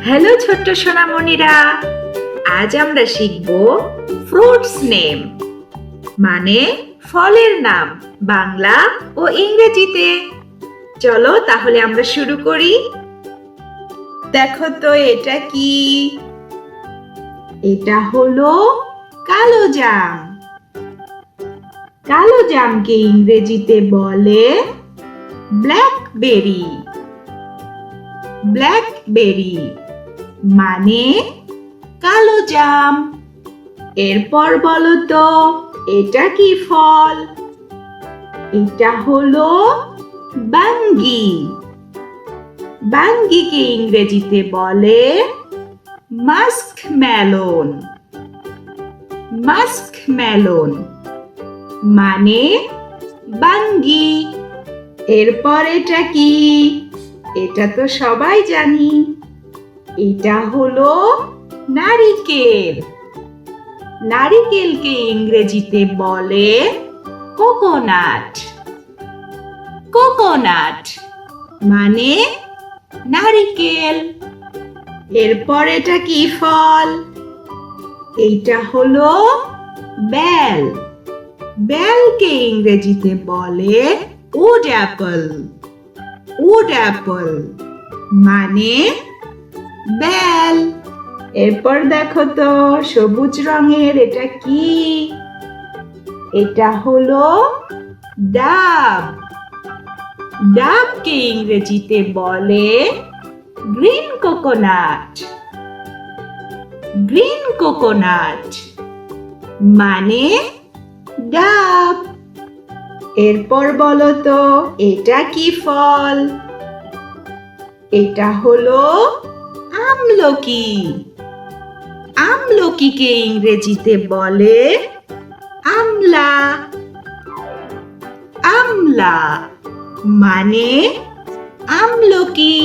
Hello ছোট্ট সোনামণিরা, আজ আমরা শিখব ফ্রুটস নেম মানে ফলের নাম বাংলা ও ইংরেজিতে। চলো তাহলে আমরা শুরু করি। দেখো তো এটা কি? এটা হলো কালো জাম। কালো জামকে ইংরেজিতে বলে ব্ল্যাকবেরি। ব্ল্যাকবেরি মানে কালো জাম। এরপর বলো তো এটা কি ফল? এটা হলো বাঙ্গি। বাঙ্গিকে ইংরেজিতে বলে মাস্কমেলন। মাস্কমেলন মানে বাঙ্গি। এরপর এটা কি? এটা তো সবাই জানি, এটা হলো নারিকেল। নারিকেলকে ইংরেজিতে বলে কোকোনাট। কোকোনাট মানে নারিকেল। এরপর এটা কি ফল? এইটা হলো বেল। বেলকে ইংরেজিতে বলে উড অ্যাপল। উড অ্যাপল মানে বেল। এরপর দেখো তো সবুজ রঙের এটা কি? এটা হলো ডাব। ডাবকে ইংরেজিতে বলে গ্রিন কোকোনাট। গ্রিন কোকোনাট মানে ডাব। এরপর বলো তো এটা কি ফল? এটা হলো আমলকি। আমলকিকে ইংরেজিতে বলে আমলা। আমলা মানে আমলকি।